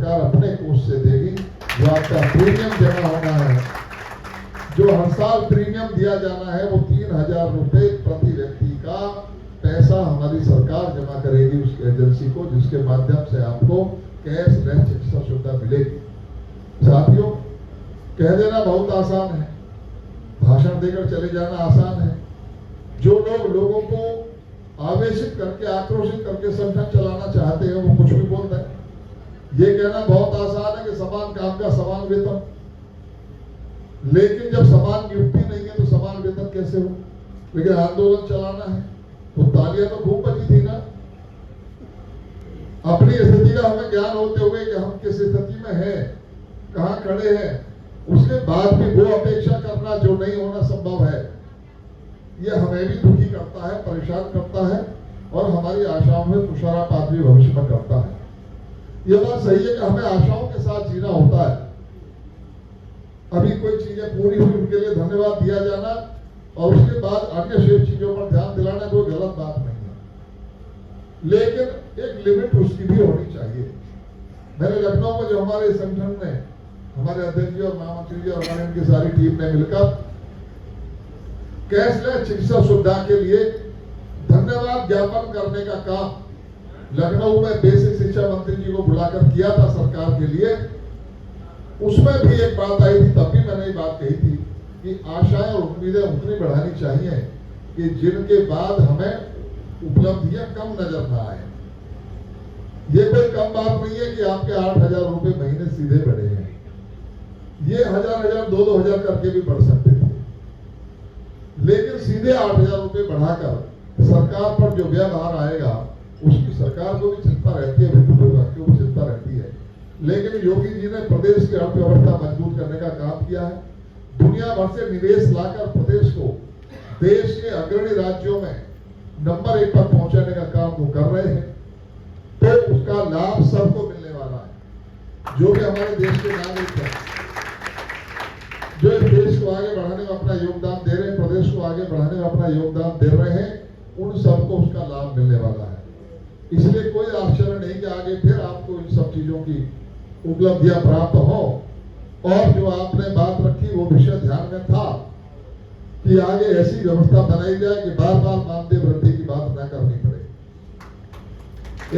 सरकार अपने कोष से देगी। जो आपका प्रीमियम जमा होना है, जो हर साल प्रीमियम दिया जाना है, वो 3,000 रुपए प्रति व्यक्ति का पैसा हमारी सरकार जमा करेगी उस एजेंसी को, जिसके माध्यम से आपको कैशलेस चिकित्सा सुविधा मिलेगी। साथियों, कह देना बहुत आसान है, भाषण देकर चले जाना आसान है। जो लोग लोगों को आवेशित करके, आक्रोशित करके संगठन चलाना चाहते हैं, वो कुछ भी बोलते हैं। ये कहना बहुत आसान है कि समान काम का समान वेतन, लेकिन जब समान नियुक्ति नहीं है तो समान वेतन कैसे हो? लेकिन आंदोलन चलाना है तो तालियां तो खूब बजी थी ना। अपनी स्थिति का हमें ज्ञान होते हुए कि हम किस स्थिति में हैं, कहां खड़े हैं, उसके बाद भी वो अपेक्षा करना जो नहीं होना संभव है, ये हमें भी दुखी करता है, परेशान करता है और हमारी आशाओं में तुषारापात भी भविष्य में करता है। ये बात सही है कि हमें आशाओं के साथ जीना होता है। अभी कोई चीजें पूरी हुई उनके लिए धन्यवाद दिया जाना और उसके बाद अन्य शेष चीजों पर ध्यान दिलाना कोई गलत बात नहीं है, लेकिन एक लिमिट उसकी भी होनी चाहिए। मैंने लखनऊ में जो हमारे संगठन ने, हमारे अध्यक्ष जी और महामंत्री जी और हमारे इनकी सारी टीम ने मिलकर कैशलेस चिकित्सा सुविधा के लिए धन्यवाद ज्ञापन करने का काम लखनऊ में बेसिक शिक्षा मंत्री जी को बुलाकर किया था सरकार के लिए, उसमें भी एक बात आई थी। तब भी मैंने ये बात कही थी कि आशाएं और उम्मीदें उतनी बढ़ानी चाहिए कि जिनके बाद हमें उपलब्धियां कम नजर ना आए। ये कोई कम बात नहीं है कि आपके 8,000 रुपए महीने सीधे बढ़े हैं, ये 1,000, 2,000 करके भी बढ़ सकते थे, लेकिन सीधे 8,000 रुपए बढ़ाकर सरकार पर जो व्यवहार आएगा उसकी सरकार को भी चिंता रहती है, वित्त विभाग को भी चिंता रहती है। लेकिन योगी जी ने प्रदेश की अर्थव्यवस्था मजबूत करने का काम किया है। दुनिया भर से निवेश लाकर प्रदेश को देश के अग्रणी राज्यों में नंबर 1 पर पहुंचाने का काम वो कर रहे हैं, तो उसका लाभ सबको मिलने वाला है। जो भी हमारे देश के नागरिक हैं, जो इस देश को आगे बढ़ाने में अपना योगदान दे रहे हैं, प्रदेश को आगे बढ़ाने में अपना योगदान दे रहे हैं, उन सबको उसका लाभ मिलने वाला है। इसलिए कोई आश्चर्य नहीं कि आगे फिर आपको इन सब चीजों की उपलब्धियां प्राप्त हो। और जो आपने बात रखी वो विषय ध्यान में था कि आगे ऐसी व्यवस्था बनाई जाए कि बार बार मानदेय वृद्धि की बात न करनी पड़े।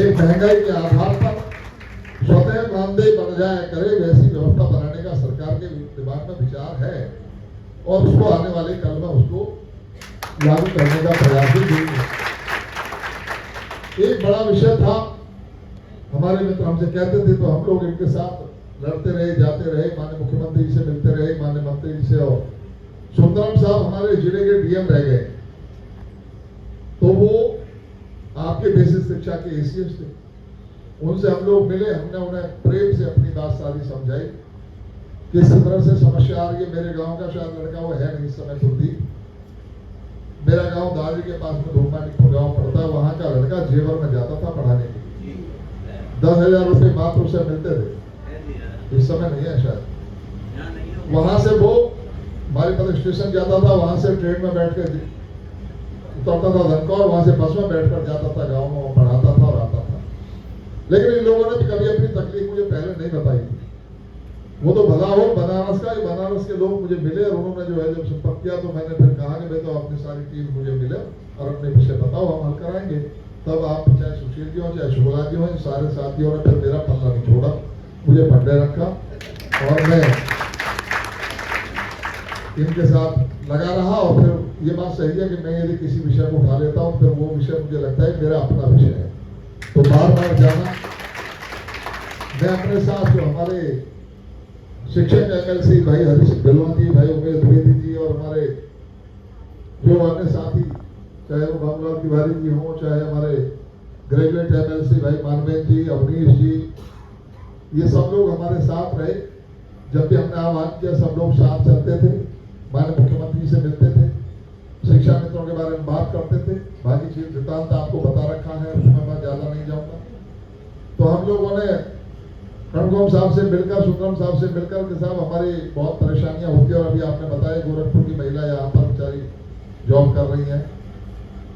एक महंगाई के आधार पर स्वतः मानदेय बढ़ जाए करे, वैसी व्यवस्था बनाने का सरकार के दिमाग में विचार है और उसको आने वाले कल में उसको लागू करने का प्रयास भी करेंगे। एक बड़ा विषय था, हमारे मित्र हमसे कहते थे तो हम लोग इनके साथ लड़ते रहे, जाते रहे, माननीय मुख्यमंत्री जी से मिलते रहे, माननीय मंत्री जी से। और सुंदरम साहब हमारे जिले के डीएम रह गए, तो वो आपके बेसिक शिक्षा के एसीएस थे। उनसे हम लोग मिले, हमने उन्हें प्रेम से अपनी बात सारी समझाई, किस तरह से समस्या आ रही है। मेरे गांव का शायद लड़का वो है नहीं इस समय, कुलदीप, मेरा गांव दादरी के पास में धूमानिकपुर गांव पड़ता है, वहां का लड़का जेवर में जाता था पढ़ाने के लिए, 10,000 रुपए मात्र उसे मिलते थे। इस समय नहीं है शायद। वहां से वो बारीपत स्टेशन जाता था, वहां से ट्रेन में बैठ कर उतरता था धनकौर, वहां से बस में बैठकर जाता था गाँव में, पढ़ाता था और आता था। लेकिन इन लोगों ने भी कभी अपनी तकलीफ मुझे पहले नहीं बताई थी। वो तो भला हो बनारस का, बनारस के लोग मुझे मिले और उन्होंने जो है जब संपर्क किया तो मैंने फिर कहा कि भाई तो अपनी सारी टीम मुझे मिले और अपने विषय बताओ, हम हल कराएंगे। तब आप चाहे सुशील जी हो चाहे शुभला जी हो, सारे साथियों ने फिर मेरा पल्ला नहीं छोड़ा, मुझे पढ़ने रखा और मैं इनके साथ लगा रहा। और फिर ये बात सही है कि मैं यदि किसी विषय को उठा लेता हूँ फिर वो विषय मुझे लगता है मेरा अपना विषय है, तो बार बार जाना। मैं अपने साथ जो हमारे शिक्षक एमएलसी भाई हरीश बेलवा जी, भाई उमेश द्विवेदी जी और हमारे जो अन्य साथी, चाहे वो बाबूलाल तिवारी जी हों, चाहे हमारे ग्रेजुएट एमएलसी भाई मानवेंद्र जी, अवनीश जी, ये सब लोग हमारे साथ रहे। जब भी हमने आह्वान किया सब लोग साथ चलते थे, माननीय मुख्यमंत्री से मिलते थे, शिक्षा मित्रों के बारे में बात करते थे। बाकी चीज वृत्तांत आपको बता रखा है, उसमें मैं ज्यादा नहीं जाऊंगा। तो हम लोगों ने रणगोम साहब से मिलकर, सुंदरम साहब से मिलकर कि साहब हमारी बहुत परेशानियां होती है और अभी आपने बताया गोरखपुर की महिला यहाँ पर बेचारी जॉब कर रही है,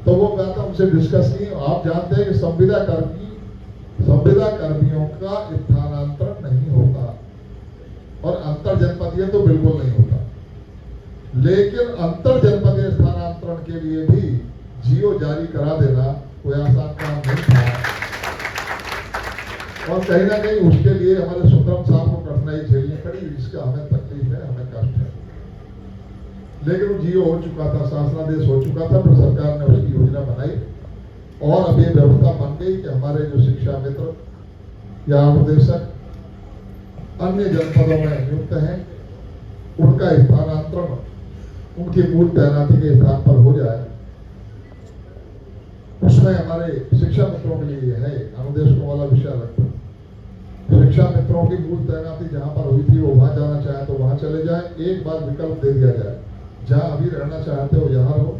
तो वो बात हमसे डिस्कस की। आप जानते हैं कि संविदा कर्मियों का स्थानांतरण नहीं जनपदीय तो बिल्कुल नहीं होता, लेकिन अंतर जनपदीय स्थानांतरण के लिए भी जीओ जारी करा देना कोई आसान काम नहीं था। और कहीं ना कहीं उसके लिए हमारे सुंदरम साहब को कठिनाई झेलनी पड़ी, इसका हमें तकलीफ है, हमें कष्ट है। लेकिन वो जीओ हो चुका था, शासनादेश हो चुका था, फिर सरकार ने उसकी योजना बनाई और अब ये व्यवस्था बन गई कि हमारे जो शिक्षा मित्र या उपदेशक अन्य जनपदों में नियुक्त हैं, उनका स्थानांतरण उनकी मूल तैनाती के स्थान पर हो जाए। उसमें हमारे शिक्षा मित्रों के लिए है अनुदेशकों वाला विषय अलग था। शिक्षा मित्रों की मूल तैनाती जहां पर हुई थी वो वहां जाना चाहे तो वहां चले जाए, एक बार विकल्प दे दिया जाए, जहां अभी रहना चाहते हो यहाँ रहो,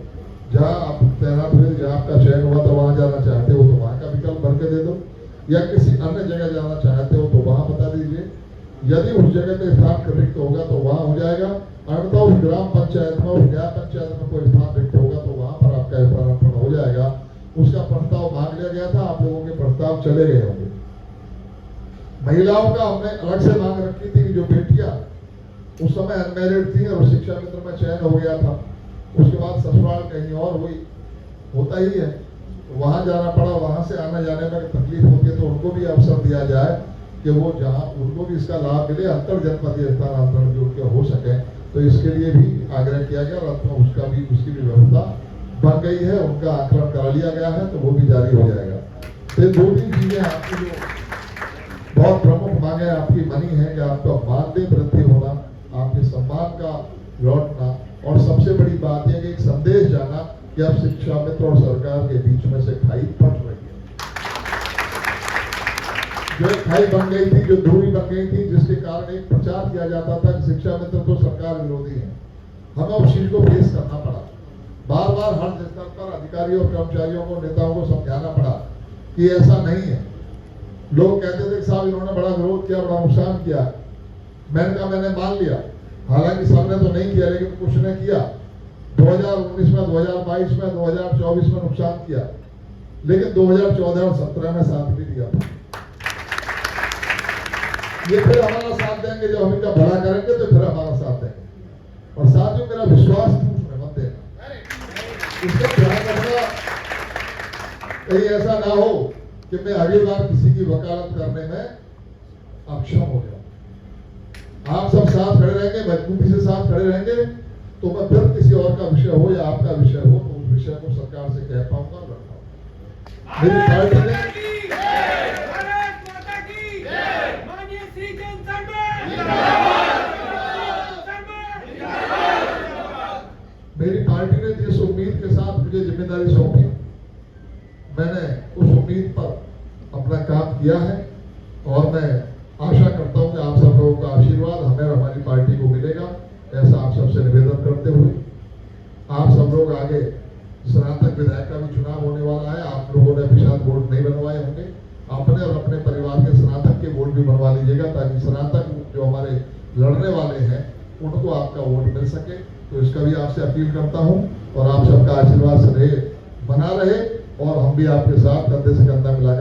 जहां आप तैनात हुए, जहां आपका चयन हुआ तो वहां जाना चाहते हो तो वहां का विकल्प भर के दे दो, या किसी अन्य जगह जाना चाहते हो तो वहां बता दीजिए। यदि उस जगह पे स्थान रिक्त होगा तो वहां हो जाएगा, अन्यथा उस ग्राम पंचायत में, उस न्याय पंचायत में कोई स्थान रिक्त होगा तो वहां पर आपका स्थानांतरण हो जाएगा। उसका प्रस्ताव मांग लिया गया था, आप लोगों के प्रस्ताव चले गए होंगे। महिलाओं का हमने अलग से मांग रखी थी कि जो बेटियां उस समय अनमैरिड थी और शिक्षा मित्र में चयन हो गया था, उसके बाद ससुराल कहीं और हुई, होता ही है, वहां जाना पड़ा, वहां से आने जाने में तकलीफ होती है, तो उनको भी अवसर दिया जाए कि वो जहां उनको भी इसका लाभ मिले, अंतर जनपदीय स्थानांतरण जो उनके हो सके। तो इसके लिए भी आग्रह किया गया और उसकी भी व्यवस्था बन गई है, उनका आकलन करा लिया गया है, तो वो भी जारी हो जाएगा। तो दो तीन चीजें आपकी जो बहुत प्रमुख मांगे आपकी बनी है कि आपका मानदेय वृद्धि होना, आपके सम्मान का लौटना, और सबसे बड़ी बात यह कि एक संदेश जाना कि अब शिक्षा मित्र और सरकार के बीच में से खाई फट रही है। जो एक खाई बन गई थी, जो दूरी बन गई थी, जिसके कारण एक प्रचार किया जाता था कि शिक्षा मित्र तो सरकार विरोधी है, हमें उस चीज को फेस करना पड़ा। बार बार हर स्तर पर अधिकारियों और कर्मचारियों को, नेताओं को समझाना पड़ा कि ऐसा नहीं है। लोग कहते थे कि साहब इन्होंने बड़ा विरोध किया, बड़ा नुकसान किया। मैंने कहा मैंने मान लिया, हालांकि सबने तो नहीं किया, लेकिन कुछ ने किया। 2019 में, 2022 में, 2024 में नुकसान किया, लेकिन 2014 और 17 में साथ भी दिया था। ये फिर हमारा साथ देंगे, जब हम इनका भला करेंगे तो फिर हमारा साथ देंगे। और साथियों, मेरा विश्वास टूटने मत देना, इसका ध्यान रखना, कहीं ऐसा ना हो कि मैं अगली बार किसी की वकालत करने में अक्षम हो जाऊं। आप सब साथ खड़े रहेंगे, मजबूती से साथ खड़े रहेंगे, तो मैं फिर किसी और का विषय हो या आपका विषय हो तो उस विषय को सरकार से कह पाऊंगा और रख पाऊंगा। मेरी पार्टी ने जिस उम्मीद के साथ मुझे जिम्मेदारी सौंपी, मैंने उस उम्मीद पर अपना काम किया है और मैं आशा करता हूं कि आप सब लोगों का आशीर्वाद हमें और हमारी पार्टी को मिलेगा। ऐसा आप सबसे निवेदन करते हुए, आप सब लोग आगे स्नातक विधायक का भी चुनाव होने वाला है। आप लोगों ने अभी शायद वोट नहीं बनवाए होंगे, अपने और अपने परिवार के स्नातक के वोट भी बनवा लीजिएगा, ताकि स्नातक जो हमारे लड़ने वाले हैं उनको आपका वोट मिल सके। तो इसका भी आपसे अपील करता हूं और आप सबका आशीर्वाद रहे, बना रहे, और हम भी आपके साथ कंधे से कंधा मिला